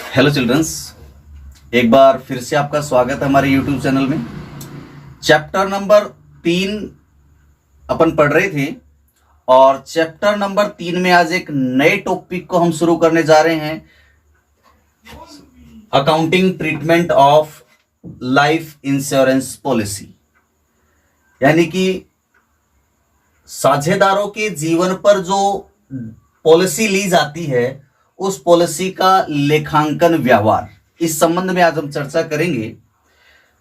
Hello children's, एक बार फिर से आपका स्वागत है हमारे यूट्यूब चैनल में। चैप्टर नंबर 3 अपन पढ़ रहे थे और चैप्टर नंबर 3 में आज एक नए टॉपिक को हम शुरू करने जा रहे हैं। Accounting treatment of life insurance policy, यानी कि साझेदारों के जीवन पर जो पॉलिसी ली जाती है उस पॉलिसी का लेखांकन व्यवहार, इस संबंध में आज हम चर्चा करेंगे।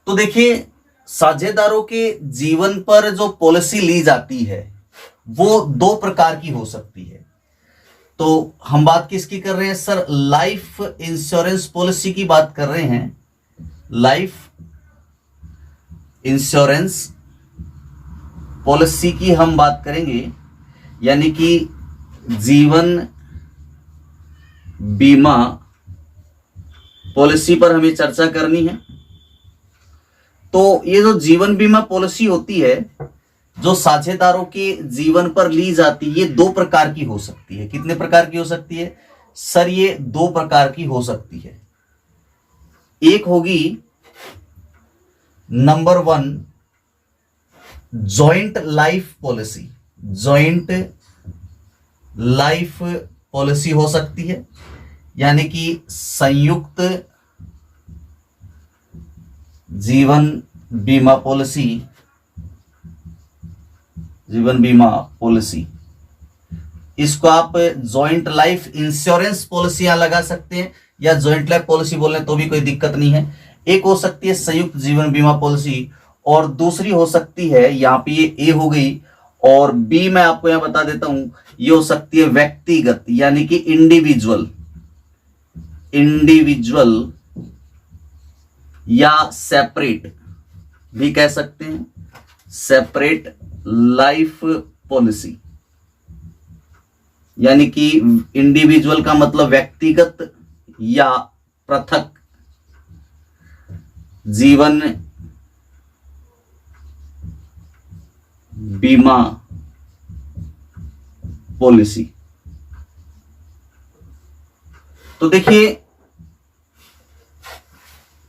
तो देखिए, साझेदारों के जीवन पर जो पॉलिसी ली जाती है वो दो प्रकार की हो सकती है। तो हम बात किसकी कर रहे हैं सर? लाइफ इंश्योरेंस पॉलिसी की बात कर रहे हैं। लाइफ इंश्योरेंस पॉलिसी की हम बात करेंगे, यानी कि जीवन बीमा पॉलिसी पर हमें चर्चा करनी है। तो ये जो जीवन बीमा पॉलिसी होती है जो साझेदारों के जीवन पर ली जाती है, ये दो प्रकार की हो सकती है। कितने प्रकार की हो सकती है सर? ये दो प्रकार की हो सकती है। एक होगी number 1 joint life policy. Joint life policy हो सकती है, यानी कि संयुक्त जीवन बीमा पॉलिसी। जीवन बीमा पॉलिसी, इसको आप जॉइंट लाइफ इंश्योरेंस पॉलिसी यहां लगा सकते हैं या जॉइंट लाइफ पॉलिसी बोले तो भी कोई दिक्कत नहीं है। एक हो सकती है संयुक्त जीवन बीमा पॉलिसी और दूसरी हो सकती है, यहां पे ये ए हो गई और बी मैं आपको यहां बता देता हूं, ये हो सकती है व्यक्तिगत, यानी कि इंडिविजुअल या सेपरेट भी कह सकते हैं। सेपरेट लाइफ पॉलिसी, यानी कि इंडिविजुअल का मतलब व्यक्तिगत या पृथक जीवन बीमा पॉलिसी। तो देखिए,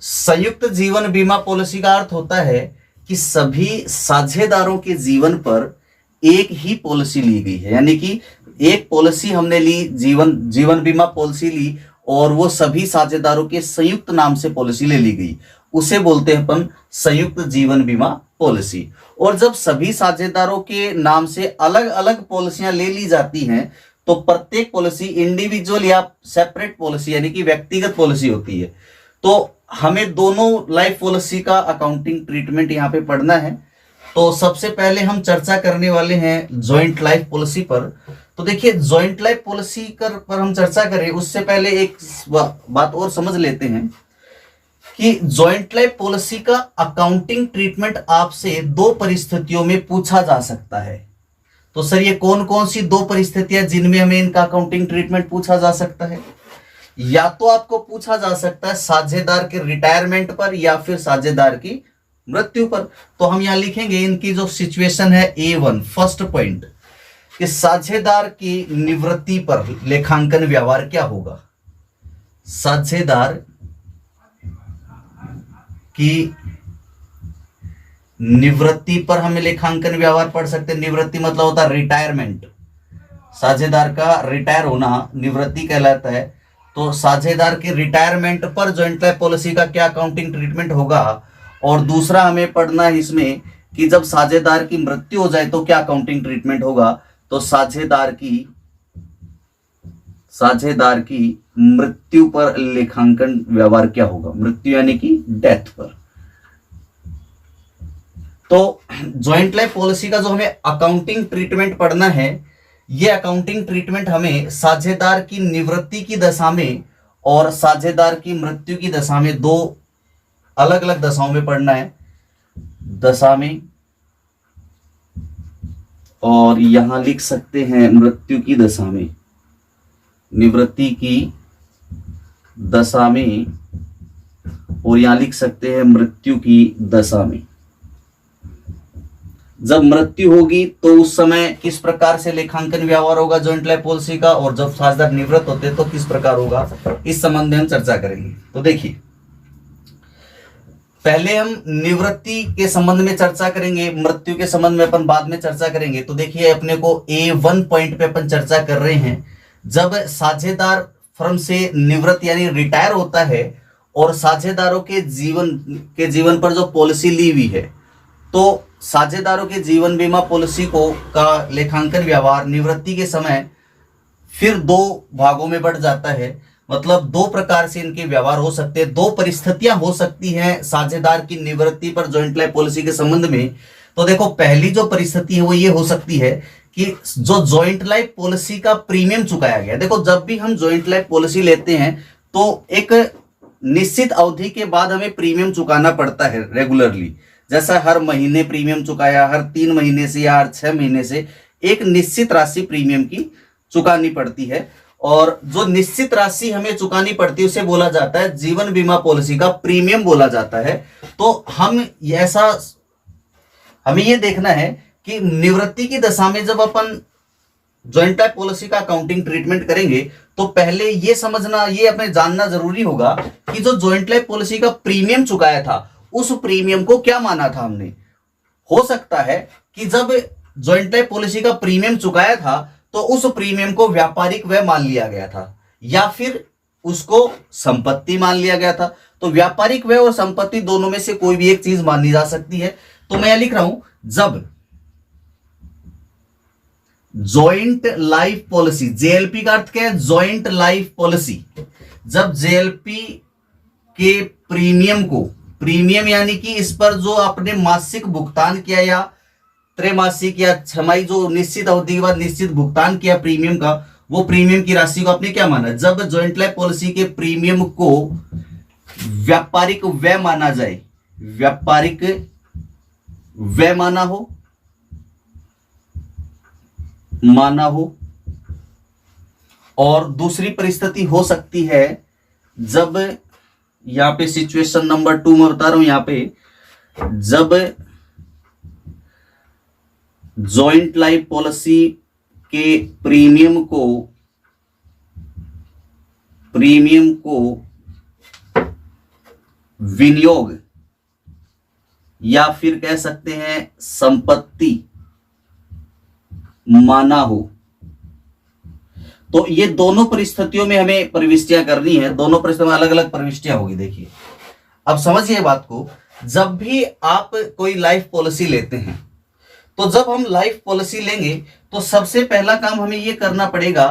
संयुक्त जीवन बीमा पॉलिसी का अर्थ होता है कि सभी साझेदारों के जीवन पर एक ही पॉलिसी ली गई है, यानी कि एक पॉलिसी हमने ली, जीवन बीमा पॉलिसी ली और वो सभी साझेदारों के संयुक्त नाम से पॉलिसी ले ली गई, उसे बोलते हैं अपन संयुक्त जीवन बीमा पॉलिसी। और जब सभी साझेदारों के नाम से अलग अलग पॉलिसियां ले ली जाती हैं तो प्रत्येक पॉलिसी इंडिविजुअल या सेपरेट पॉलिसी, यानी कि व्यक्तिगत पॉलिसी होती है। तो हमें दोनों लाइफ पॉलिसी का अकाउंटिंग ट्रीटमेंट यहां पे पढ़ना है। तो सबसे पहले हम चर्चा करने वाले हैं जॉइंट लाइफ पॉलिसी पर। तो देखिए, जॉइंट लाइफ पॉलिसी पर हम चर्चा करें उससे पहले एक बात और समझ लेते हैं कि जॉइंट लाइफ पॉलिसी का अकाउंटिंग ट्रीटमेंट आपसे दो परिस्थितियों में पूछा जा सकता है। तो सर, ये कौन कौन सी दो परिस्थितियां जिनमें हमें इनका अकाउंटिंग ट्रीटमेंट पूछा जा सकता है? या तो आपको पूछा जा सकता है साझेदार के रिटायरमेंट पर या फिर साझेदार की मृत्यु पर। तो हम यहां लिखेंगे इनकी जो सिचुएशन है A1 फर्स्ट पॉइंट, कि साझेदार की निवृत्ति पर लेखांकन व्यवहार क्या होगा। साझेदार की निवृत्ति पर हमें लेखांकन व्यवहार पढ़ सकते हैं। निवृत्ति मतलब होता है रिटायरमेंट, साझेदार का रिटायर होना निवृत्ति कहलाता है। तो साझेदार के रिटायरमेंट पर जॉइंट लाइफ पॉलिसी का क्या अकाउंटिंग ट्रीटमेंट होगा। और दूसरा हमें पढ़ना है इसमें कि जब साझेदार की मृत्यु हो जाए तो क्या अकाउंटिंग ट्रीटमेंट होगा। तो साझेदार की मृत्यु पर लेखांकन व्यवहार क्या होगा। मृत्यु यानी कि डेथ पर। तो जॉइंट लाइफ पॉलिसी का जो हमें अकाउंटिंग ट्रीटमेंट पढ़ना है, यह अकाउंटिंग ट्रीटमेंट हमें साझेदार की निवृत्ति की दशा में और साझेदार की मृत्यु की दशा में, दो अलग अलग दशाओं में पढ़ना है। दशा में, और यहां लिख सकते हैं मृत्यु की दशा में, निवृत्ति की दशा में, और यहां लिख सकते हैं मृत्यु की दशा में। जब मृत्यु होगी तो उस समय किस प्रकार से लेखांकन व्यवहार होगा जॉइंट लाइफ पॉलिसी का, और जब साझेदार निवृत्त होते हैं तो किस प्रकार होगा, इस संबंध में हम चर्चा करेंगे। तो देखिए, पहले हम निवृत्ति के संबंध में चर्चा करेंगे, मृत्यु के संबंध में अपन बाद में चर्चा करेंगे। तो देखिए, अपने को A1 पॉइंट पे अपन चर्चा कर रहे हैं, जब साझेदार फर्म से निवृत्त यानी रिटायर होता है और साझेदारों के जीवन पर जो पॉलिसी ली हुई है, तो साझेदारों के जीवन बीमा पॉलिसी को का लेखांकन व्यवहार निवृत्ति के समय फिर दो भागों में बढ़ जाता है। मतलब दो प्रकार से इनके व्यवहार हो सकते हैं, दो परिस्थितियां हो सकती हैं साझेदार की निवृत्ति पर जॉइंट लाइफ पॉलिसी के संबंध में। तो देखो, पहली जो परिस्थिति है वो ये हो सकती है कि जो जॉइंट लाइफ पॉलिसी का प्रीमियम चुकाया गया, देखो जब भी हम जॉइंट लाइफ पॉलिसी लेते हैं तो एक निश्चित अवधि के बाद हमें प्रीमियम चुकाना पड़ता है रेगुलरली। जैसा हर महीने प्रीमियम चुकाया, हर 3 महीने से या हर 6 महीने से एक निश्चित राशि प्रीमियम की चुकानी पड़ती है, और जो निश्चित राशि हमें चुकानी पड़ती है उसे बोला जाता है जीवन बीमा पॉलिसी का प्रीमियम बोला जाता है। तो हमें यह देखना है कि निवृत्ति की दशा में जब अपन जॉइंट लाइफ पॉलिसी का अकाउंटिंग ट्रीटमेंट करेंगे तो पहले ये समझना, ये अपने जानना जरूरी होगा कि जो जॉइंट लाइफ पॉलिसी का प्रीमियम चुकाया था उस प्रीमियम को क्या माना था हमने। हो सकता है कि जब जॉइंट लाइफ पॉलिसी का प्रीमियम चुकाया था तो उस प्रीमियम को व्यापारिक व्यय मान लिया गया था या फिर उसको संपत्ति मान लिया गया था। तो व्यापारिक व्यय और संपत्ति दोनों में से कोई भी एक चीज मानी जा सकती है। तो मैं लिख रहा हूं, जब जॉइंट लाइफ पॉलिसी, जेएलपी का अर्थ क्या है, जॉइंट लाइफ पॉलिसी, जब जेएलपी के प्रीमियम यानी कि इस पर जो आपने मासिक भुगतान किया या त्रैमासिक या छमाही जो निश्चित अवधि के बाद निश्चित भुगतान किया प्रीमियम का, वो प्रीमियम की राशि को आपने क्या माना, जब जॉइंट लाइफ पॉलिसी के प्रीमियम को व्यापारिक व्यय माना जाए, व्यापारिक व्यय माना हो। और दूसरी परिस्थिति हो सकती है जब, यहां पे सिचुएशन नंबर 2 में बता रहा हूं, यहां पे जब जॉइंट लाइफ पॉलिसी के प्रीमियम को विनियोग या फिर कह सकते हैं संपत्ति माना हो। तो ये दोनों परिस्थितियों में हमें प्रविष्टियां करनी है, दोनों परिस्थितियों में अलग अलग प्रविष्टियां होगी। देखिए, अब समझिए बात को, जब भी आप कोई लाइफ पॉलिसी लेते हैं तो जब हम लाइफ पॉलिसी लेंगे तो सबसे पहला काम हमें यह करना पड़ेगा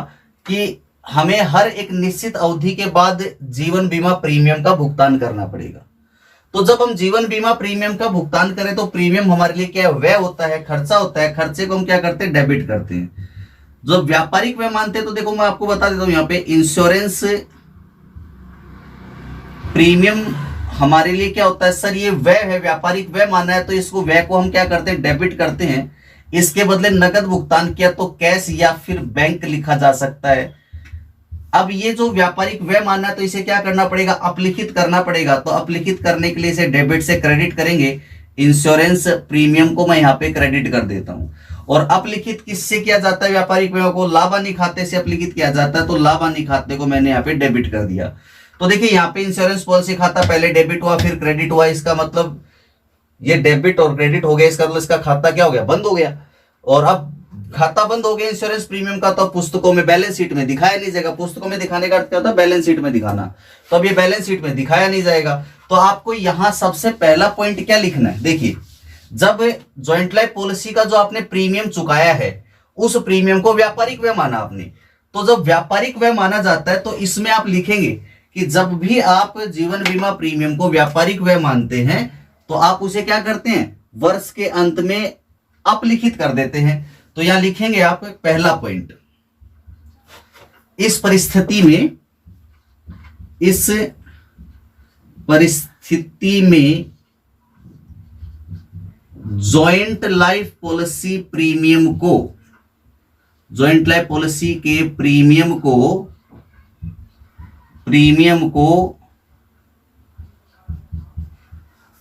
कि हमें हर एक निश्चित अवधि के बाद जीवन बीमा प्रीमियम का भुगतान करना पड़ेगा। तो जब हम जीवन बीमा प्रीमियम का भुगतान करें तो प्रीमियम हमारे लिए क्या है, व्यय होता है, खर्चा होता है। खर्चे को हम क्या करते हैं, डेबिट करते हैं। जो व्यापारिक व्यय मानते हैं, तो देखो मैं आपको बता देता हूं, यहाँ पे इंश्योरेंस प्रीमियम हमारे लिए क्या होता है, सर ये व्यय है, व्यापारिक व्यय माना है, तो इसको व्यय को हम क्या करते हैं, डेबिट करते हैं। इसके बदले नकद भुगतान किया तो कैश या फिर बैंक लिखा जा सकता है। अब ये जो व्यापारिक व्यय मानना है तो इसे क्या करना पड़ेगा, अपलिखित करना पड़ेगा। तो अपलिखित करने के लिए इसे डेबिट से क्रेडिट करेंगे। इंश्योरेंस प्रीमियम को मैं यहाँ पे क्रेडिट कर देता हूं। और अपलिखित किससे किया जाता है, व्यापारिक व्यय को लाभानी खाते से अपलिखित किया जाता है। तो लाभानी खाते को मैंने यहाँ पे डेबिट कर दिया। तो देखिए, यहाँ पे इंश्योरेंस पॉलिसी खाता पहले डेबिट हुआ फिर क्रेडिट हुआ। इसका मतलब ये डेबिट और क्रेडिट हो गया, इसका मतलब इसका खाता क्या हो गया, बंद हो गया। और अब खाता बंद हो गया इंश्योरेंस प्रीमियम का, तो पुस्तकों में बैलेंस शीट में दिखाया नहीं जाएगा। पुस्तकों में दिखाने का अर्थ क्या होता है, बैलेंस शीट में दिखाना। तो अब ये बैलेंस शीट में दिखाया नहीं जाएगा। तो आपको यहां सबसे पहला पॉइंट क्या लिखना है, देखिए, जब जॉइंट लाइफ पॉलिसी का जो आपने प्रीमियम चुकाया है उस प्रीमियम को व्यापारिक व्यय माना आपने। तो जब व्यापारिक व्यय माना जाता है तो इसमें आप लिखेंगे कि जब भी आप जीवन बीमा प्रीमियम को व्यापारिक व्यय मानते हैं तो आप उसे क्या करते हैं, वर्ष के अंत में अपलिखित कर देते हैं। तो यहां लिखेंगे आप पहला पॉइंट, इस परिस्थिति में जॉइंट लाइफ पॉलिसी प्रीमियम को, जॉइंट लाइफ पॉलिसी के प्रीमियम को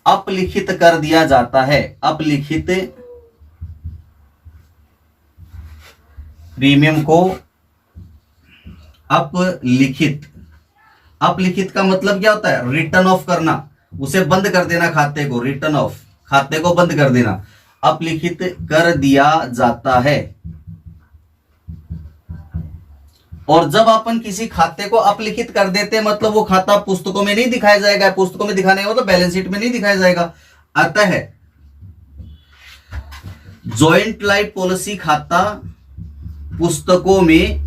अपलिखित कर दिया जाता है। अपलिखित प्रीमियम को अपलिखित, अपलिखित का मतलब क्या होता है? रिटर्न ऑफ करना, उसे बंद कर देना खाते को, रिटर्न ऑफ, खाते को बंद कर देना, अपलिखित कर दिया जाता है। और जब अपन किसी खाते को अपलिखित कर देते हैं मतलब वो खाता पुस्तकों में नहीं दिखाया जाएगा, पुस्तकों में दिखाने का मतलब बैलेंस शीट में नहीं दिखाया जाएगा। अतः जॉइंट लाइफ पॉलिसी खाता पुस्तकों में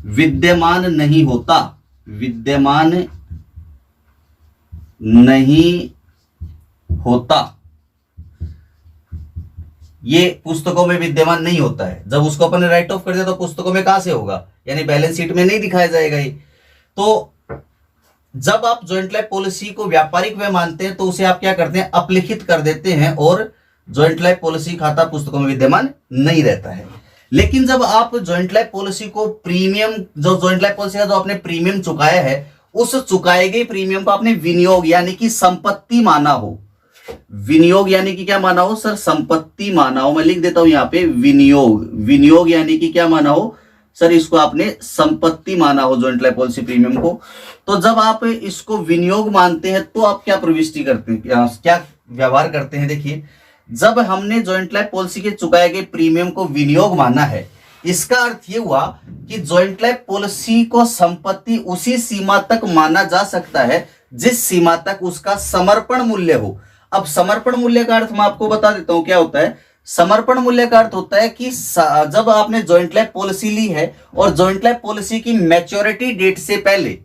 विद्यमान नहीं होता, विद्यमान नहीं होता, ये पुस्तकों में विद्यमान नहीं होता है। जब उसको अपन राइट ऑफ कर दिया तो पुस्तकों में कहां से होगा? यानी बैलेंस शीट में नहीं दिखाया जाएगा ये। तो जब आप जॉइंट लाइफ पॉलिसी को व्यापारिक में मानते हैं तो उसे आप क्या करते हैं? अपलिखित कर देते हैं और जॉइंट लाइफ पॉलिसी खाता पुस्तकों में विद्यमान नहीं रहता है। लेकिन जब आप जॉइंट लाइफ पॉलिसी को प्रीमियम, जो जॉइंट लाइफ पॉलिसी का जो आपने प्रीमियम चुकाया है, उस चुकाए गए प्रीमियम को आपने विनियोग यानी कि संपत्ति माना हो, विनियोग यानी कि क्या माना हो सर? संपत्ति माना हो। मैं लिख देता हूं यहां पे विनियोग, विनियोग यानी कि क्या माना हो सर? इसको आपने संपत्ति माना हो जॉइंट लाइफ पॉलिसी प्रीमियम को। तो जब आप इसको विनियोग मानते हैं तो आप क्या प्रविष्टि करते हैं, क्या व्यवहार करते हैं? देखिए, जब हमने जॉइंट लाइफ पॉलिसी के चुकाए गए प्रीमियम को विनियोग माना है, इसका अर्थ यह हुआ कि जॉइंट लाइफ पॉलिसी को संपत्ति उसी सीमा तक माना जा सकता है जिस सीमा तक उसका समर्पण मूल्य हो। अब समर्पण मूल्य का अर्थ मैं आपको बता देता हूं क्या होता है। समर्पण मूल्य का अर्थ होता है कि जब आपने जॉइंट लाइफ पॉलिसी ली है और जॉइंट लाइफ पॉलिसी की मैच्योरिटी डेट से पहले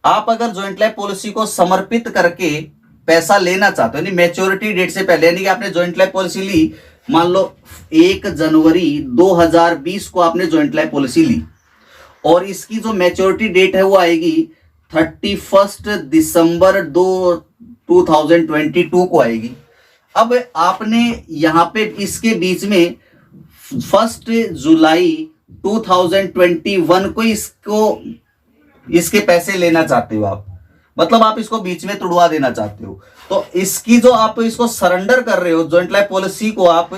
आप अगर जॉइंट लाइफ पॉलिसी को समर्पित करके पैसा लेना चाहते हो, यानी मैच्योरिटी डेट से पहले, यानी कि आपने जॉइंट लाइफ पॉलिसी ली, मान लो 1 जनवरी 2020 को आपने जॉइंट लाइफ पॉलिसी ली और इसकी जो मैच्योरिटी डेट है वो आएगी 31 दिसंबर 2022 को आएगी। अब आपने यहां पे इसके बीच में 1 जुलाई 2021 को इसके पैसे लेना चाहते हो आप, मतलब आप इसको बीच में तुड़वा देना चाहते हो। तो इसकी जो आप इसको सरेंडर कर रहे हो जॉइंट लाइफ पॉलिसी को, आप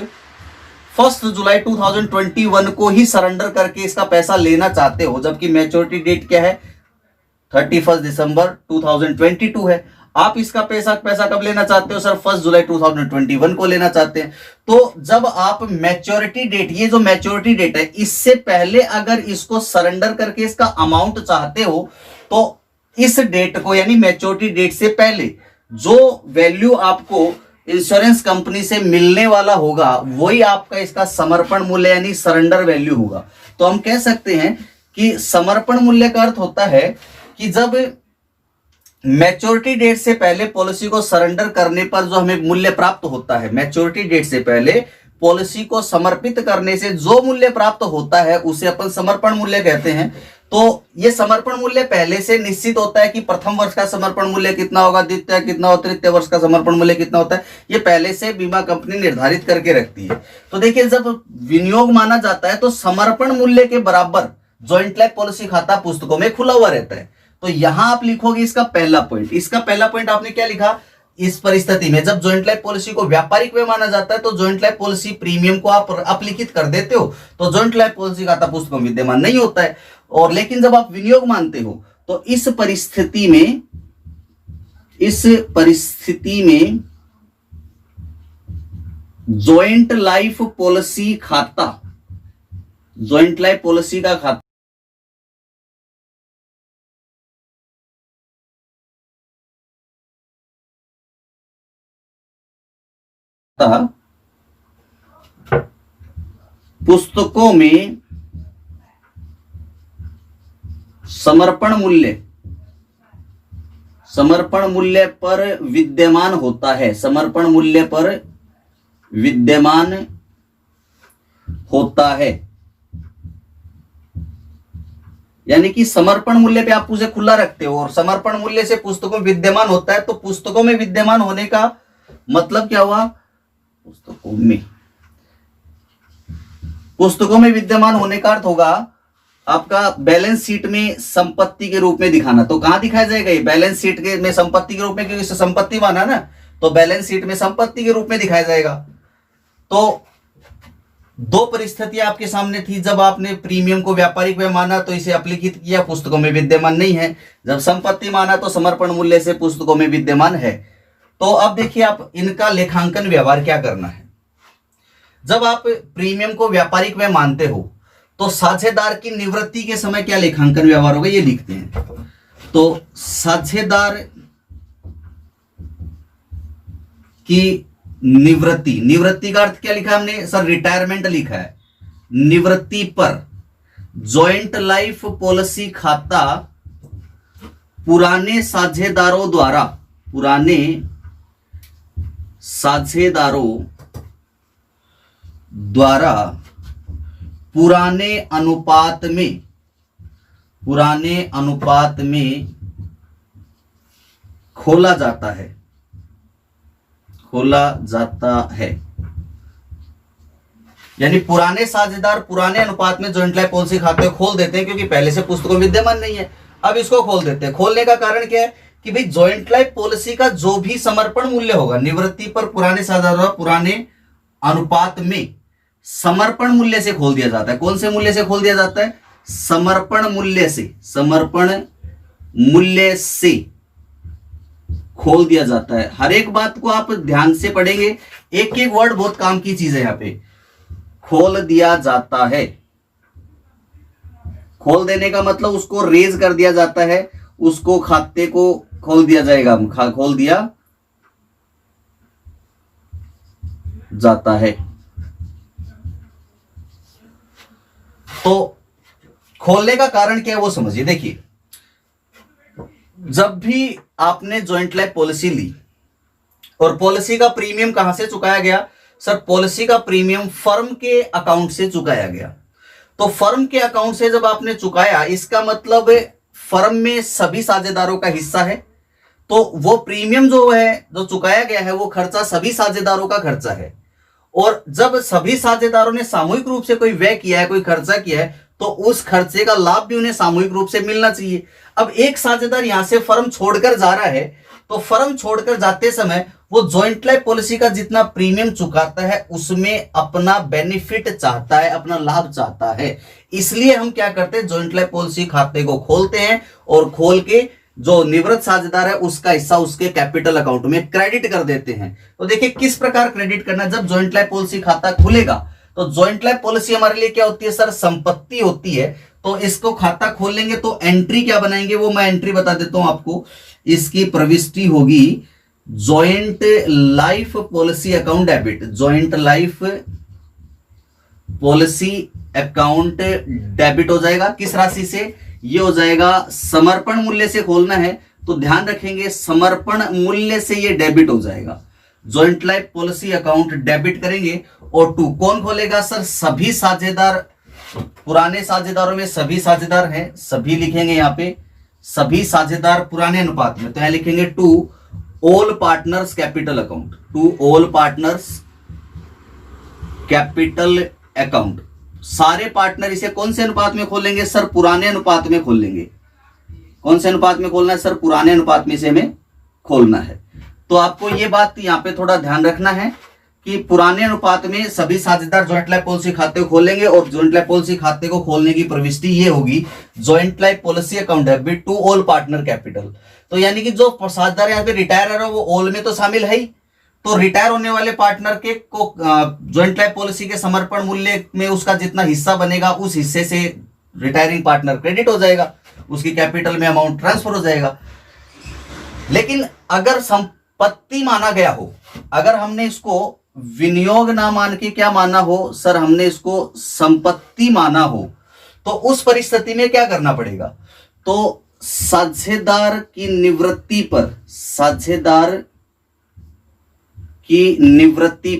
1 जुलाई 2021 को ही सरेंडर करके इसका पैसा लेना चाहते हो, जबकि मैच्योरिटी डेट क्या है? 31 दिसंबर 2022 है। आप इसका पैसा कब लेना चाहते हो सर? 1 जुलाई 2021 को लेना चाहते हैं। तो जब आप मैच्योरिटी डेट, ये जो मैच्योरिटी डेट है, इससे पहले अगर इसको सरेंडर करके इसका अमाउंट चाहते हो तो इस डेट को, यानी मैच्योरिटी डेट से पहले जो वैल्यू आपको इंश्योरेंस कंपनी से मिलने वाला होगा वही आपका इसका समर्पण मूल्य यानी सरेंडर वैल्यू होगा। तो हम कह सकते हैं कि समर्पण मूल्य का अर्थ होता है कि जब मैच्योरिटी डेट से पहले पॉलिसी को सरेंडर करने पर जो हमें मूल्य प्राप्त होता है, मैच्योरिटी डेट से पहले पॉलिसी को समर्पित करने से जो मूल्य प्राप्त होता है उसे अपन समर्पण मूल्य कहते हैं। तो ये समर्पण मूल्य पहले से निश्चित होता है कि प्रथम वर्ष का समर्पण मूल्य कितना होगा, द्वितीय कितना होता है, तृतीय वर्ष का समर्पण मूल्य कितना होता है, ये पहले से बीमा कंपनी निर्धारित करके रखती है। तो देखिए, जब विनियोग माना जाता है तो समर्पण मूल्य के बराबर जॉइंट लाइफ पॉलिसी खाता पुस्तकों में खुला हुआ रहता है। तो यहां आप लिखोगे इसका पहला पॉइंट, इसका पहला पॉइंट आपने क्या लिखा? इस परिस्थिति में जब जॉइंट लाइफ पॉलिसी को व्यापारिक में माना जाता है तो जॉइंट लाइफ पॉलिसी प्रीमियम को आप अपलिखित कर देते हो, तो जॉइंट लाइफ पॉलिसी खाता पुस्तकों में विद्यमान नहीं होता है। और लेकिन जब आप विनियोग मानते हो तो इस परिस्थिति में जॉइंट लाइफ पॉलिसी खाता, जॉइंट लाइफ पॉलिसी का खाता पुस्तकों में समर्पण मूल्य पर विद्यमान होता है, समर्पण मूल्य पर विद्यमान होता है। यानी कि समर्पण मूल्य पे आप उसे खुला रखते हो और समर्पण मूल्य से पुस्तकों में विद्यमान होता है। तो पुस्तकों में विद्यमान होने का मतलब क्या हुआ? पुस्तकों में विद्यमान होने का अर्थ होगा आपका बैलेंस शीट में संपत्ति के रूप में दिखाना। तो कहां दिखाया जाएगा? ये बैलेंस शीट के में संपत्ति के रूप में, क्योंकि इसे संपत्ति माना ना, तो बैलेंस शीट में संपत्ति के रूप में दिखाया जाएगा। तो दो परिस्थितियां आपके सामने थी। जब आपने प्रीमियम को व्यापारिक व्यय माना तो इसे अपलिखित किया, पुस्तकों में विद्यमान नहीं है। जब संपत्ति माना तो समर्पण मूल्य से पुस्तकों में विद्यमान है। तो अब देखिए आप इनका लेखांकन व्यवहार क्या करना है। जब आप प्रीमियम को व्यापारिक व्यय मानते हो तो साझेदार की निवृत्ति के समय क्या लेखांकन व्यवहार होगा, ये लिखते हैं। तो साझेदार की निवृत्ति का अर्थ क्या लिखा हमने सर, रिटायरमेंट लिखा है। निवृत्ति पर जॉइंट लाइफ पॉलिसी खाता पुराने साझेदारों द्वारा पुराने अनुपात में खोला जाता है। यानी पुराने साझेदार पुराने अनुपात में जॉइंट लाइफ पॉलिसी खाते खोल देते हैं, क्योंकि पहले से पुस्तकों में विद्यमान नहीं है, अब इसको खोल देते हैं। खोलने का कारण क्या है कि भाई जॉइंट लाइफ पॉलिसी का जो भी समर्पण मूल्य होगा निवृत्ति पर पुराने साझेदार पुराने अनुपात में समर्पण मूल्य से खोल दिया जाता है। कौन से मूल्य से खोल दिया जाता है? समर्पण मूल्य से खोल दिया जाता है। हर एक बात को आप ध्यान से पढ़ेंगे, एक एक वर्ड बहुत काम की चीज है। यहां पे खोल दिया जाता है, खोल देने का मतलब उसको रेज कर दिया जाता है, उसको खाते को खोल दिया जाएगा, खोल दिया जाता है। तो खोलने का कारण क्या है वो समझिए। देखिए जब भी आपने जॉइंट लाइफ पॉलिसी ली और पॉलिसी का प्रीमियम कहां से चुकाया गया सर, पॉलिसी का प्रीमियम फर्म के अकाउंट से चुकाया गया। तो फर्म के अकाउंट से जब आपने चुकाया, इसका मतलब फर्म में सभी साझेदारों का हिस्सा है। तो वो प्रीमियम जो चुकाया गया है वो खर्चा सभी साझेदारों का खर्चा है। और जब सभी साझेदारों ने सामूहिक रूप से कोई व्यय किया है, कोई खर्चा किया है, तो उस खर्चे का लाभ भी उन्हें सामूहिक रूप से मिलना चाहिए। अब एक साझेदार यहां से फर्म छोड़कर जा रहा है, तो फर्म छोड़कर जाते समय वो जॉइंट लाइफ पॉलिसी का जितना प्रीमियम चुकाता है उसमें अपना बेनिफिट चाहता है, अपना लाभ चाहता है। इसलिए हम क्या करते हैं, जॉइंट लाइफ पॉलिसी खाते को खोलते हैं और खोल के जो निवृत्त साझेदार है उसका हिस्सा उसके कैपिटल अकाउंट में क्रेडिट कर देते हैं। तो देखिए किस प्रकार क्रेडिट करना। जब जॉइंट लाइफ पॉलिसी खाता खुलेगा तो जॉइंट लाइफ पॉलिसी हमारे लिए क्या होती है सर, संपत्ति होती है। तो इसको खाता खोल लेंगे तो एंट्री क्या बनाएंगे, वो मैं एंट्री बता देता हूं आपको। इसकी प्रविष्टि होगी joint life policy account debit, joint life policy account debit हो जाएगा। किस राशि से? ये हो जाएगा समर्पण मूल्य से खोलना है तो ध्यान रखेंगे समर्पण मूल्य से ये डेबिट हो जाएगा। Joint life policy account debit करेंगे। और टू कौन खोलेगा सर, सभी साझेदार, पुराने साझेदारों में सभी साझेदार हैं, सभी लिखेंगे यहाँ पे, सभी साझेदार पुराने अनुपात में। तो यहां लिखेंगे to all partners capital account, to all partners capital account. सारे पार्टनर इसे कौन से अनुपात में खोलेंगे सर, पुराने अनुपात में खोल लेंगे। कौन से अनुपात में खोलना है सर, पुराने अनुपात में से हमें खोलना है। तो आपको ये बात यहां पे थोड़ा ध्यान रखना है कि पुराने अनुपात में सभी साझेदार जॉइंट लाइफ पॉलिसी खाते को खोलेंगे। और जॉइंट लाइफ पॉलिसी खाते को खोलने की प्रविष्टि ये होगी joint life policy account debit to all partner capital. तो यानी कि जो साझेदार यहाँ पे रिटायर है वो ऑल में तो शामिल है ही, तो रिटायर होने वाले पार्टनर के को जॉइंट लाइफ पॉलिसी के समर्पण मूल्य में उसका जितना हिस्सा बनेगा उस हिस्से से रिटायरिंग पार्टनर क्रेडिट हो जाएगा, उसकी कैपिटल में अमाउंट ट्रांसफर हो जाएगा। लेकिन अगर संपत्ति माना गया हो, अगर हमने इसको विनियोग ना मान के क्या माना हो सर, हमने इसको संपत्ति माना हो, तो उस परिस्थिति में क्या करना पड़ेगा। तो साझेदार की निवृत्ति पर, साझेदार की निवृत्ति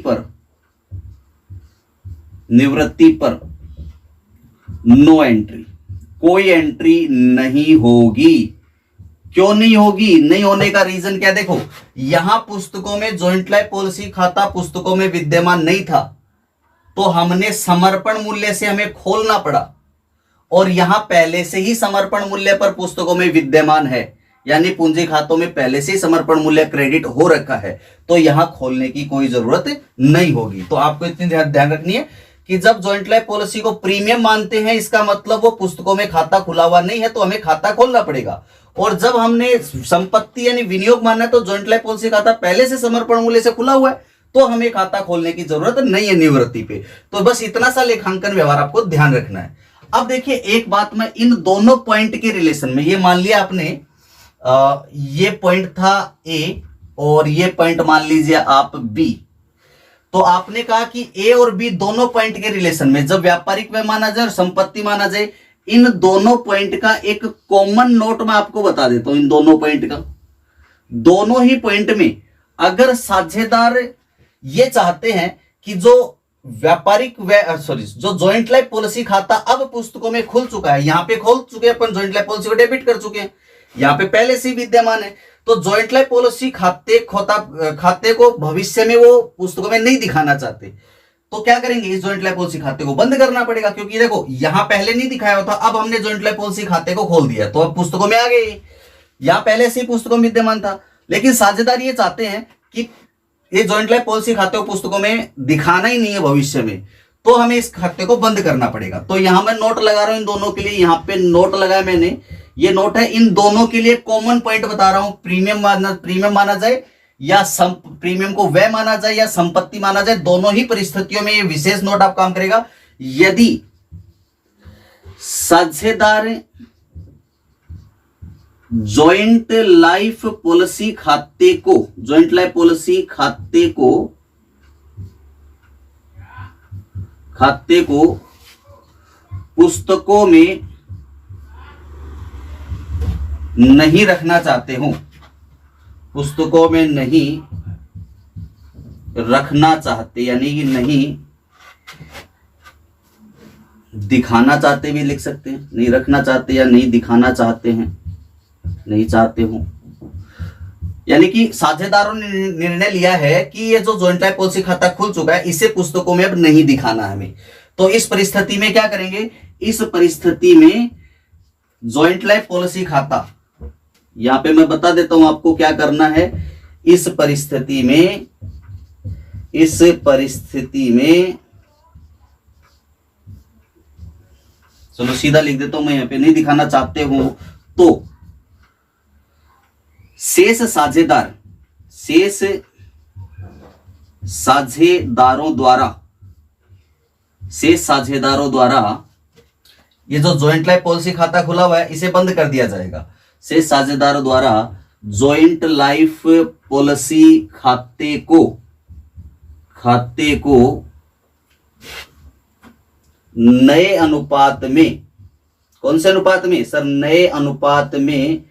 पर नो एंट्री, कोई एंट्री नहीं होगी। क्यों नहीं होगी? नहीं होने का रीजन क्या, देखो यहां पुस्तकों में जॉइंट लाइफ पॉलिसी खाता पुस्तकों में विद्यमान नहीं था, तो हमने समर्पण मूल्य से हमें खोलना पड़ा। और यहां पहले से ही समर्पण मूल्य पर पुस्तकों में विद्यमान है, यानी पूंजी खातों में पहले से ही समर्पण मूल्य क्रेडिट हो रखा है, तो यहां खोलने की कोई जरूरत नहीं होगी। तो आपको इतनी ध्यान रखनी है कि जब जॉइंट लाइफ पॉलिसी को प्रीमियम मानते हैं, इसका मतलब वो पुस्तकों में खाता खुला हुआ नहीं है, तो हमें खाता खोलना पड़ेगा। और जब हमने संपत्ति यानी विनियोग माना है, तो जॉइंट लाइफ पॉलिसी खाता पहले से समर्पण मूल्य से खुला हुआ है, तो हमें खाता खोलने की जरूरत नहीं है निवृत्ति पे। तो बस इतना सा लेखांकन व्यवहार आपको ध्यान रखना है। अब देखिए एक बात, मैं इन दोनों पॉइंट के रिलेशन में, ये मान लिया आपने ये पॉइंट था ए और ये पॉइंट मान लीजिए आप बी, तो आपने कहा कि ए और बी दोनों पॉइंट के रिलेशन में जब व्यापारिक व्यय माना जाए और संपत्ति माना जाए, इन दोनों पॉइंट का एक कॉमन नोट मैं आपको बता देता हूं। इन दोनों पॉइंट का, दोनों ही पॉइंट में अगर साझेदार ये चाहते हैं कि जो व्यापारिक जो जॉइंट लाइफ पॉलिसी खाता अब पुस्तकों में खुल चुका है, यहां पे खोल चुके हैं अपन, जॉइंट लाइफ पॉलिसी को डेबिट कर चुके हैं, यहां पे पहले से विद्यमान है, तो जॉइंट लाइफ पॉलिसी खाते को भविष्य में वो पुस्तकों में नहीं दिखाना चाहते, तो क्या करेंगे, इस जॉइंट लाइफ पॉलिसी खाते को बंद करना पड़ेगा। क्योंकि देखो यहां पहले नहीं दिखाया होता, अब हमने जॉइंट लाइफ पॉलिसी खाते को खोल दिया, तो अब पुस्तकों में आ गए, यहां पहले से ही पुस्तकों में विद्यमान था। लेकिन साझेदार ये चाहते हैं कि ये जॉइंट लाइफ पॉलिसी खाते को पुस्तकों में दिखाना ही नहीं है भविष्य में, तो हमें इस खाते को बंद करना पड़ेगा। तो यहां मैं नोट लगा रहा हूं इन दोनों के लिए, यहां पे नोट लगाया मैंने, ये नोट है, इन दोनों के लिए कॉमन पॉइंट बता रहा हूं, प्रीमियम माना जाए या प्रीमियम को व्यय माना जाए या संपत्ति माना जाए, दोनों ही परिस्थितियों में ये विशेष नोट आप काम करेगा। यदि साझेदार जॉइंट लाइफ पॉलिसी खाते को पुस्तकों में नहीं रखना चाहते हो, पुस्तकों में नहीं रखना चाहते, यानी कि नहीं दिखाना चाहते भी लिख सकते हैं, नहीं रखना चाहते या नहीं दिखाना चाहते हैं, नहीं चाहते हो, यानी कि साझेदारों ने निर्णय लिया है कि ये जो जॉइंट लाइफ पॉलिसी खाता खुल चुका है, इसे पुस्तकों में अब नहीं दिखाना है हमें। तो इस परिस्थिति में क्या करेंगे, इस परिस्थिति में जॉइंट लाइफ पॉलिसी खाता, यहां पे मैं बता देता हूं आपको क्या करना है। इस परिस्थिति में चलो सीधा लिख देता हूं मैं, यहां पे नहीं दिखाना चाहते हो, तो शेष साझेदारों द्वारा ये जो जॉइंट लाइफ पॉलिसी खाता खुला हुआ है, इसे बंद कर दिया जाएगा। शेष साझेदारों द्वारा जॉइंट लाइफ पॉलिसी खाते को नए अनुपात में, कौन से अनुपात में सर, नए अनुपात में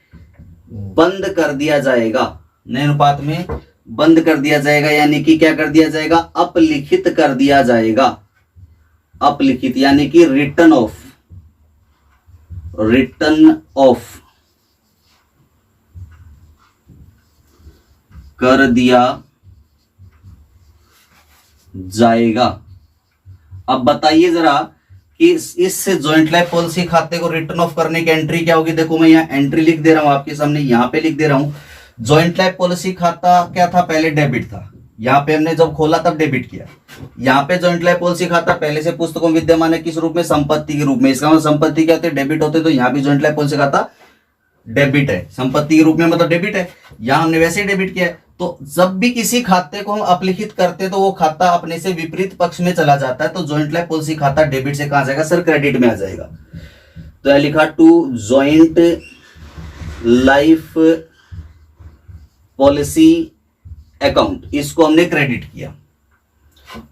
बंद कर दिया जाएगा, नए अनुपात में बंद कर दिया जाएगा, यानी कि क्या कर दिया जाएगा, अपलिखित कर दिया जाएगा, अपलिखित यानी कि रिटर्न ऑफ कर दिया जाएगा। अब बताइए जरा कि इस जॉइंट लाइफ पॉलिसी खाते को रिटर्न ऑफ करने की एंट्री क्या होगी। देखो मैं यहाँ एंट्री लिख दे रहा हूं आपके सामने, यहाँ पे लिख दे रहा हूं, जॉइंट लाइफ पॉलिसी खाता क्या था, पहले डेबिट था, यहाँ पे हमने जब खोला तब डेबिट किया। यहाँ पे जॉइंट लाइफ पॉलिसी खाता पहले से पुस्तकों में विद्यमान है, किस रूप में, संपत्ति के रूप में। इसका मतलब संपत्ति क्या होती है, डेबिट होते, तो यहाँ भी जॉइंट लाइफ पॉलिसी खाता डेबिट है, संपत्ति के रूप में मतलब डेबिट है, यहाँ हमने वैसे ही डेबिट किया है। तो जब भी किसी खाते को हम अपलिखित करते हैं तो वो खाता अपने से विपरीत पक्ष में चला जाता है, तो जॉइंट लाइफ पॉलिसी खाता डेबिट से कहां जाएगा सर, क्रेडिट में आ जाएगा। तो यह लिखा to joint life policy account, इसको हमने क्रेडिट किया।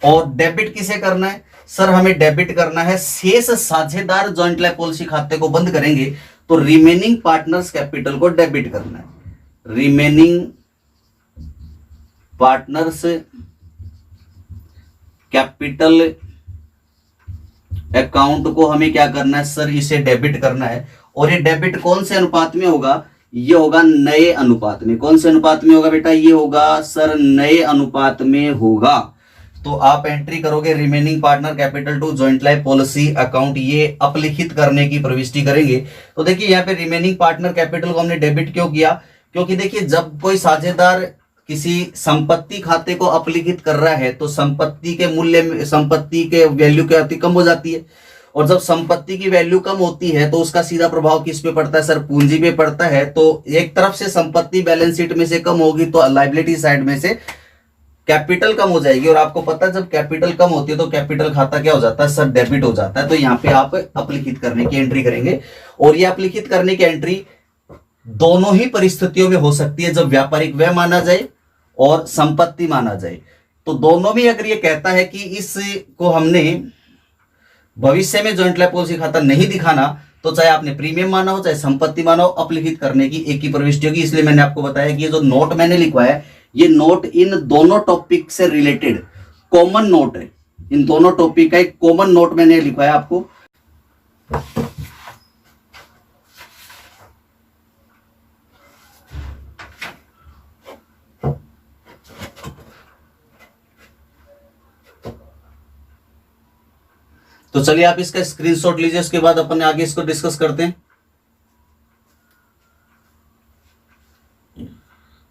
और डेबिट किसे करना है सर, हमें डेबिट करना है शेष साझेदार जॉइंट लाइफ पॉलिसी खाते को बंद करेंगे, तो रिमेनिंग पार्टनर्स कैपिटल को डेबिट करना है। रिमेनिंग पार्टनर्स कैपिटल अकाउंट को हमें क्या करना है सर, इसे डेबिट करना है। और ये डेबिट कौन से अनुपात में होगा, ये होगा नए अनुपात में। कौन से अनुपात में होगा बेटा, ये होगा सर नए अनुपात में होगा। तो आप एंट्री करोगे remaining partner capital to joint life policy account, ये अपलिखित करने की प्रविष्टि करेंगे। तो देखिए यहाँ पे रिमेनिंग पार्टनर कैपिटल को हमने डेबिट क्यों किया, क्योंकि देखिए जब कोई साझेदार किसी संपत्ति खाते को अपलिखित कर रहा है तो संपत्ति के मूल्य में, संपत्ति के वैल्यू क्या होती कम हो जाती है। और जब संपत्ति की वैल्यू कम होती है तो उसका सीधा प्रभाव किस पे पड़ता है सर, पूंजी पे पड़ता है। तो एक तरफ से संपत्ति बैलेंस शीट में से कम होगी तो लायबिलिटी साइड में से कैपिटल कम हो जाएगी। और आपको पता है जब कैपिटल कम होती है तो कैपिटल खाता क्या हो जाता है सर, डेबिट हो जाता है। तो यहाँ पे आप अपलिखित करने की एंट्री करेंगे। और ये अपलिखित करने की एंट्री दोनों ही परिस्थितियों में हो सकती है, जब व्यापारिक व्यय माना जाए और संपत्ति माना जाए। तो दोनों में अगर ये कहता है कि इसको हमने भविष्य में जॉइंट लाइफ पॉलिसी खाता नहीं दिखाना, तो चाहे आपने प्रीमियम माना हो चाहे संपत्ति माना हो, अपलिखित करने की एक ही प्रविष्टि होगी। इसलिए मैंने आपको बताया कि ये जो नोट मैंने लिखवाया है ये नोट इन दोनों टॉपिक से रिलेटेड कॉमन नोट है। इन दोनों टॉपिक का एक कॉमन नोट मैंने लिखवाया आपको। तो चलिए आप इसका स्क्रीनशॉट लीजिए, उसके बाद अपन आगे इसको डिस्कस करते हैं।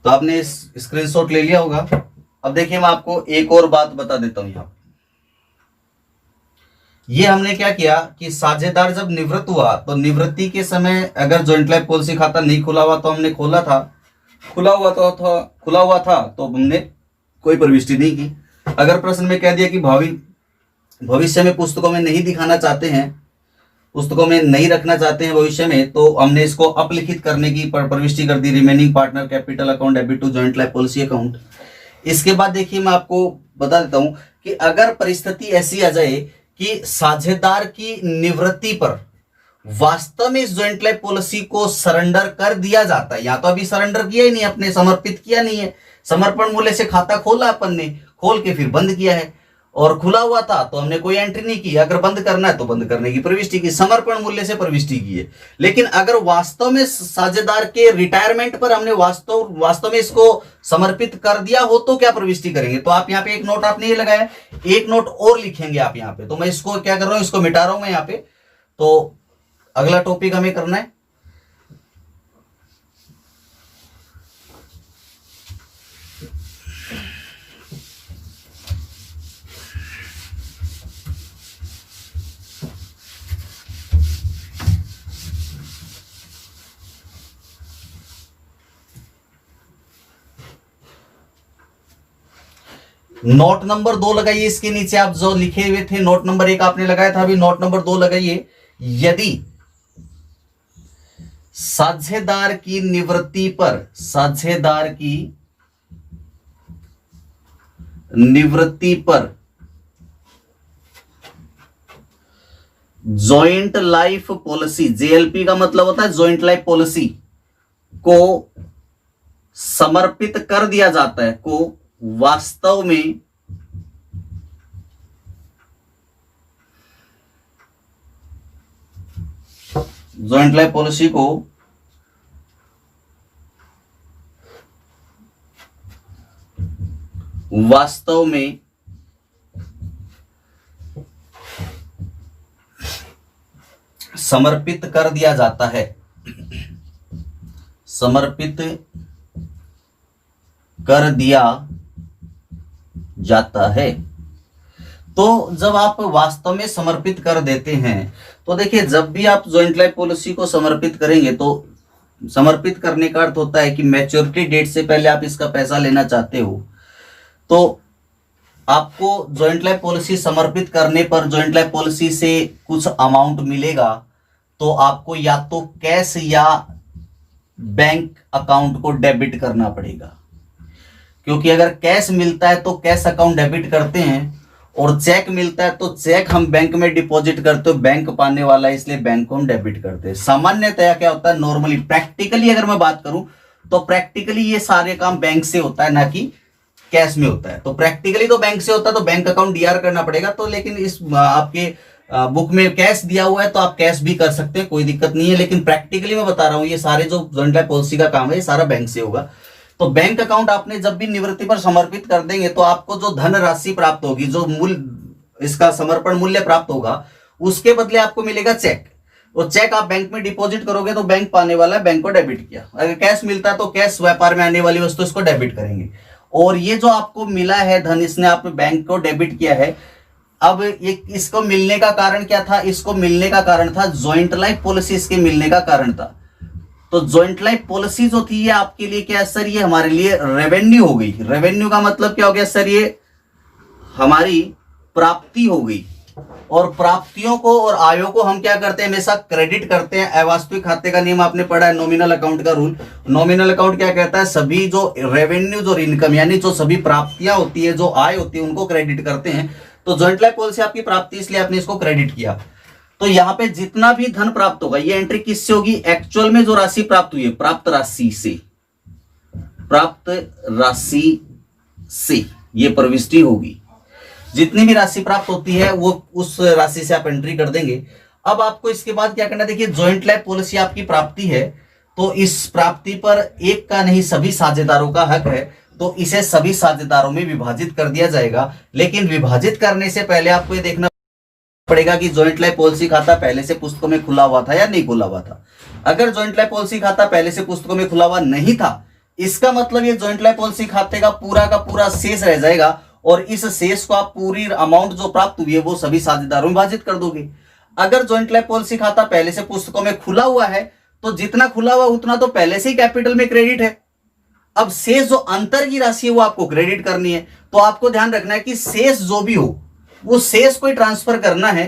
तो आपने इस स्क्रीनशॉट ले लिया होगा। अब देखिए मैं आपको एक और बात बता देता हूं। यहां ये हमने क्या किया कि साझेदार जब निवृत्त हुआ तो निवृत्ति के समय अगर जॉइंट लाइफ पॉलिसी खाता नहीं खुला हुआ तो हमने खुला हुआ था तो हमने कोई प्रविष्टि नहीं की। अगर प्रश्न में कह दिया कि भविष्य में पुस्तकों में नहीं दिखाना चाहते हैं, पुस्तकों में नहीं रखना चाहते हैं भविष्य में, तो हमने इसको अपलिखित करने की प्रविष्टि कर दी, remaining partner capital account debit to joint life policy account. इसके बाद देखिए मैं आपको बता देता हूं कि अगर परिस्थिति ऐसी आ जाए कि साझेदार की निवृत्ति पर वास्तव में इस जॉइंट लाइफ पॉलिसी को सरेंडर कर दिया जाता है, या तो अभी सरेंडर किया ही नहीं, अपने समर्पित किया नहीं है, समर्पण मूल्य से खाता खोला अपन ने, खोल के फिर बंद किया है, और खुला हुआ था तो हमने कोई एंट्री नहीं की। अगर बंद करना है तो बंद करने की प्रविष्टि की, समर्पण मूल्य से प्रविष्टि की है। लेकिन अगर वास्तव में साझेदार के रिटायरमेंट पर हमने वास्तव में इसको समर्पित कर दिया हो तो क्या प्रविष्टि करेंगे। तो आप यहाँ पे एक नोट आपने ये लगाया, एक नोट और लिखेंगे आप यहाँ पे। तो मैं इसको क्या कर रहा हूं, इसको मिटा रहा हूं मैं यहाँ पे। तो अगला टॉपिक हमें करना है नोट नंबर 2 लगाइए। इसके नीचे आप जो लिखे हुए थे नोट नंबर 1 आपने लगाया था, अभी नोट नंबर 2 लगाइए। यदि साझेदार की निवृत्ति पर जॉइंट लाइफ पॉलिसी, जेएलपी का मतलब होता है जॉइंट लाइफ पॉलिसी, को समर्पित कर दिया जाता है, को वास्तव में जॉइंट लाइफ पॉलिसी को वास्तव में समर्पित कर दिया जाता है, समर्पित कर दिया जाता है। तो जब आप वास्तव में समर्पित कर देते हैं तो देखिए, जब भी आप जॉइंट लाइफ पॉलिसी को समर्पित करेंगे तो समर्पित करने का अर्थ होता है कि मैच्योरिटी डेट से पहले आप इसका पैसा लेना चाहते हो, तो आपको जॉइंट लाइफ पॉलिसी समर्पित करने पर जॉइंट लाइफ पॉलिसी से कुछ अमाउंट मिलेगा, तो आपको या तो कैश या बैंक अकाउंट को डेबिट करना पड़ेगा। क्योंकि अगर कैश मिलता है तो कैश अकाउंट डेबिट करते हैं, और चेक मिलता है तो चेक हम बैंक में डिपॉजिट करते हो, बैंक पाने वाला है इसलिए बैंक को हम डेबिट करते हैं। सामान्यतया क्या होता है, नॉर्मली प्रैक्टिकली अगर मैं बात करूं तो प्रैक्टिकली ये सारे काम बैंक से होता है, ना कि कैश में होता है। तो प्रैक्टिकली तो बैंक से होता है तो बैंक अकाउंट डीआर करना पड़ेगा। तो लेकिन इस आपके बुक में कैश दिया हुआ है तो आप कैश भी कर सकते हैं, कोई दिक्कत नहीं है। लेकिन प्रैक्टिकली मैं बता रहा हूं ये सारे जो जॉइंट लाइफ पॉलिसी का काम है ये सारा बैंक से होगा। तो बैंक अकाउंट आपने जब भी निवृत्ति पर समर्पित कर देंगे तो आपको जो धन राशि प्राप्त होगी, जो मूल्य इसका समर्पण मूल्य प्राप्त होगा, उसके बदले आपको मिलेगा चेक। वो चेक आप बैंक में डिपॉजिट करोगे तो बैंक पाने वाला है, बैंक को डेबिट किया। अगर कैश मिलता है तो कैश, व्यापार में आने वाली वस्तु, इसको डेबिट करेंगे। और ये जो आपको मिला है धन, इसने आप बैंक को डेबिट किया है। अब ये इसको मिलने का कारण क्या था? इसको मिलने का कारण था जॉइंट लाइफ पॉलिसी, इसके मिलने का कारण था। तो जॉइंट लाइफ पॉलिसी जो थी ये आपके लिए क्या है सर? ये हमारे लिए रेवेन्यू हो गई। रेवेन्यू का मतलब क्या हो गया सर? ये हमारी प्राप्ति हो गई। और प्राप्तियों को और आयों को हम क्या करते हैं? हमेशा क्रेडिट करते हैं। अवास्तविक खाते का नियम आपने पढ़ा है, नॉमिनल अकाउंट का रूल। नॉमिनल अकाउंट क्या कहता है? सभी जो रेवेन्यू, जो इनकम, यानी जो सभी प्राप्तियां होती है, जो आय होती है, उनको क्रेडिट करते हैं। तो जॉइंट लाइफ पॉलिसी आपकी प्राप्ति, इसलिए आपने इसको क्रेडिट किया। तो यहां पे जितना भी धन प्राप्त होगा, ये एंट्री किससे होगी? एक्चुअल में जो राशि प्राप्त हुई है, प्राप्त राशि से, प्राप्त राशि से ये प्रविष्टि होगी। जितनी भी राशि प्राप्त होती है वो उस राशि से आप एंट्री कर देंगे। अब आपको इसके बाद क्या करना है? देखिए, जॉइंट लाइफ पॉलिसी आपकी प्राप्ति है, तो इस प्राप्ति पर एक का नहीं सभी साझेदारों का हक है, तो इसे सभी साझेदारों में विभाजित कर दिया जाएगा। लेकिन विभाजित करने से पहले आपको ये देखना पड़ेगा कि जॉइंट लाइफ पॉलिसी खाता पहले से पुस्तकों में खुला हुआ था या नहीं खुला हुआ था। अगर जॉइंट लाइफ पॉलिसी खाता पहले से पुस्तकों में खुला हुआ नहीं था, इसका मतलब ये जॉइंट लाइफ पॉलिसी खाते का पूरा शेष रह जाएगा, और इस शेष को आप पूरी अमाउंट जो प्राप्त हुई है वो सभी साझेदारों में विभाजित कर दोगे। अगर जॉइंट लाइफ पॉलिसी खाता पहले से पुस्तकों में खुला हुआ है, तो जितना खुला हुआ उतना तो पहले से ही कैपिटल में क्रेडिट है। अब शेष जो अंतर की राशि है वो आपको क्रेडिट करनी है। तो आपको ध्यान रखना है कि शेष जो भी हो, वो शेष को ही ट्रांसफर करना है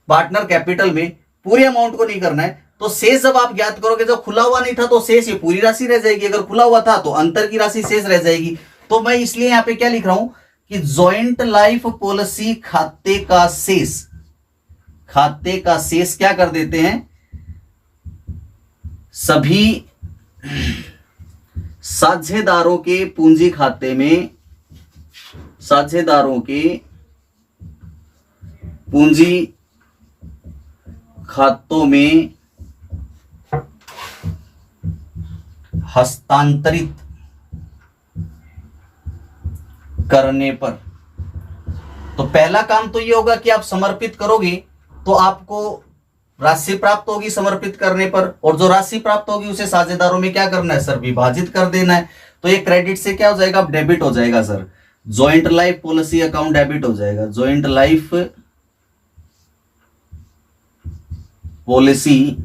पार्टनर कैपिटल में, पूरी अमाउंट को नहीं करना है। तो शेष जब आप ज्ञात करोगे, जब खुला हुआ नहीं था तो शेष ये पूरी राशि रह जाएगी, अगर खुला हुआ था तो अंतर की राशि शेष रह जाएगी। तो मैं इसलिए यहां पे क्या लिख रहा हूं कि जॉइंट लाइफ पॉलिसी खाते का शेष, खाते का शेष क्या कर देते हैं? सभी साझेदारों के पूंजी खाते में, साझेदारों के पूंजी खातों में हस्तांतरित करने पर। तो पहला काम तो ये होगा कि आप समर्पित करोगे तो आपको राशि प्राप्त होगी समर्पित करने पर, और जो राशि प्राप्त होगी उसे साझेदारों में क्या करना है सर? विभाजित कर देना है। तो ये क्रेडिट से क्या हो जाएगा? अब डेबिट हो जाएगा sir. Joint life policy account debit हो जाएगा। जॉइंट लाइफ पॉलिसी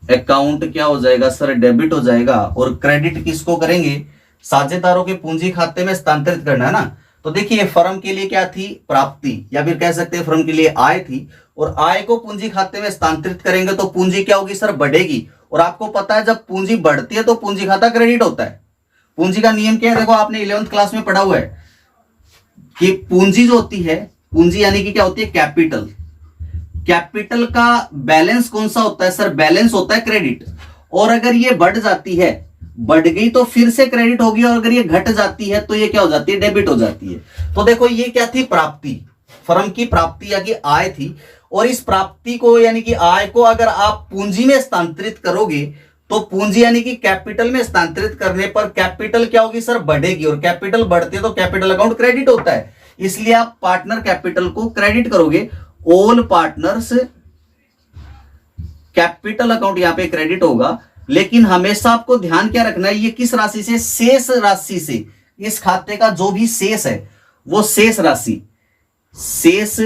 अकाउंट क्या हो जाएगा सर? डेबिट हो जाएगा। और क्रेडिट किसको करेंगे? साझेदारों के पूंजी खाते में स्थानांतरित करना है ना। तो देखिए, फर्म के लिए क्या थी? प्राप्ति, या फिर कह सकते हैं फर्म के लिए आय थी, और आय को पूंजी खाते में स्थानांतरित करेंगे तो पूंजी क्या होगी सर? बढ़ेगी। और आपको पता है जब पूंजी बढ़ती है तो पूंजी खाता क्रेडिट होता है। पूंजी का नियम क्या है? देखो, आपने 11वीं क्लास में पढ़ा हुआ है कि पूंजी जो होती है, पूंजी यानी कि क्या होती है? कैपिटल। कैपिटल का बैलेंस कौन सा होता है सर? बैलेंस होता है क्रेडिट। और अगर ये बढ़ जाती है, बढ़ गई तो फिर से क्रेडिट होगी, और अगर ये घट जाती है तो ये क्या हो जाती है? डेबिट हो जाती है। तो देखो, ये क्या थी? प्राप्ति, फर्म की प्राप्ति या कि आय थी। और इस प्राप्ति को यानी कि आय को अगर आप पूंजी में स्थानांतरित करोगे तो पूंजी यानी कि कैपिटल में स्थानांतरित करने पर कैपिटल क्या होगी सर? बढ़ेगी। और कैपिटल बढ़ती है तो कैपिटल अकाउंट क्रेडिट होता है, इसलिए आप पार्टनर कैपिटल को क्रेडिट करोगे। ऑल पार्टनर्स कैपिटल अकाउंट यहां पे क्रेडिट होगा। लेकिन हमेशा आपको ध्यान क्या रखना है? ये किस राशि से? शेष राशि से। इस खाते का जो भी शेष है वो शेष राशि, शेष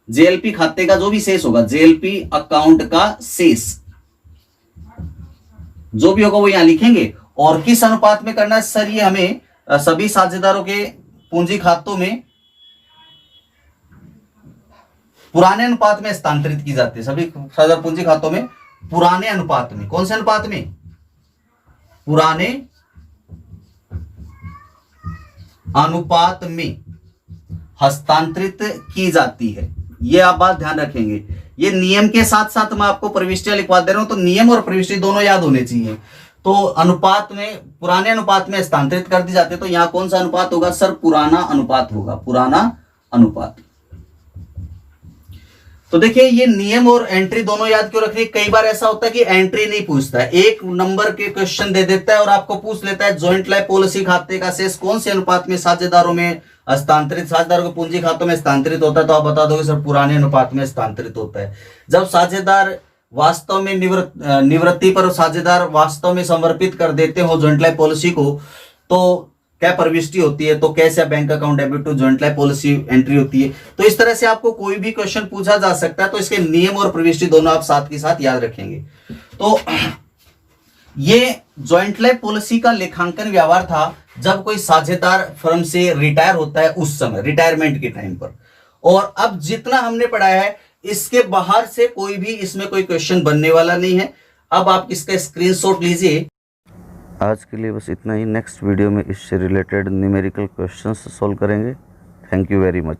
जेएलपी खाते का जो भी शेष होगा, जेएलपी अकाउंट का शेष जो भी होगा वो यहां लिखेंगे। और किस अनुपात में करना है सर? ये हमें सभी साझेदारों के पूंजी खातों में पुराने अनुपात में स्थानांतरित की जाती है। सभी साझेदार पूंजी खातों में पुराने अनुपात में। कौन से अनुपात में? पुराने अनुपात में हस्तांतरित की जाती है। ये आप बात ध्यान रखेंगे। ये नियम के साथ साथ मैं आपको प्रविष्टियां लिखवा दे रहा हूं, तो नियम और प्रविष्टि दोनों याद होने चाहिए। तो अनुपात में, पुराने अनुपात में हस्तांतरित कर दी जाती है। तो यहां कौन सा अनुपात होगा सर? पुराना अनुपात होगा, पुराना अनुपात। तो देखिए ये नियम और एंट्री दोनों याद क्यों रखनी। कई बार ऐसा होता है कि एंट्री नहीं पूछता है, एक नंबर के क्वेश्चन दे देता है और आपको पूछ लेता है जॉइंट लाइफ पॉलिसी खाते का शेष कौन से अनुपात में साझेदारों में हस्तांतरित, साझेदारों के पूंजी खातों में हस्तांतरित होता है, तो आप बता दोगे सर पुराने अनुपात में हस्तांतरित होता है। जब साझेदार वास्तव में निवृत्ति पर साझेदार वास्तव में समर्पित कर देते हो जॉइंट लाइफ पॉलिसी को, तो क्या प्रविष्टि होती है, तो कैसे bank account debit to joint life policy entry होती है। तो इस तरह से आपको कोई भी क्वेश्चन पूछा जा सकता है, तो इसके नियम और प्रविष्टि दोनों आप साथ के साथ याद रखेंगे। तो ये जॉइंट लाइफ पॉलिसी का लेखांकन व्यवहार था जब कोई साझेदार फर्म से रिटायर होता है, उस समय रिटायरमेंट के टाइम पर। और अब जितना हमने पढ़ाया है इसके बाहर से कोई भी इसमें कोई क्वेश्चन बनने वाला नहीं है। अब आप इसका स्क्रीनशॉट लीजिए। आज के लिए बस इतना ही। नेक्स्ट वीडियो में इससे रिलेटेड न्यूमेरिकल क्वेश्चंस सॉल्व करेंगे। Thank you very much.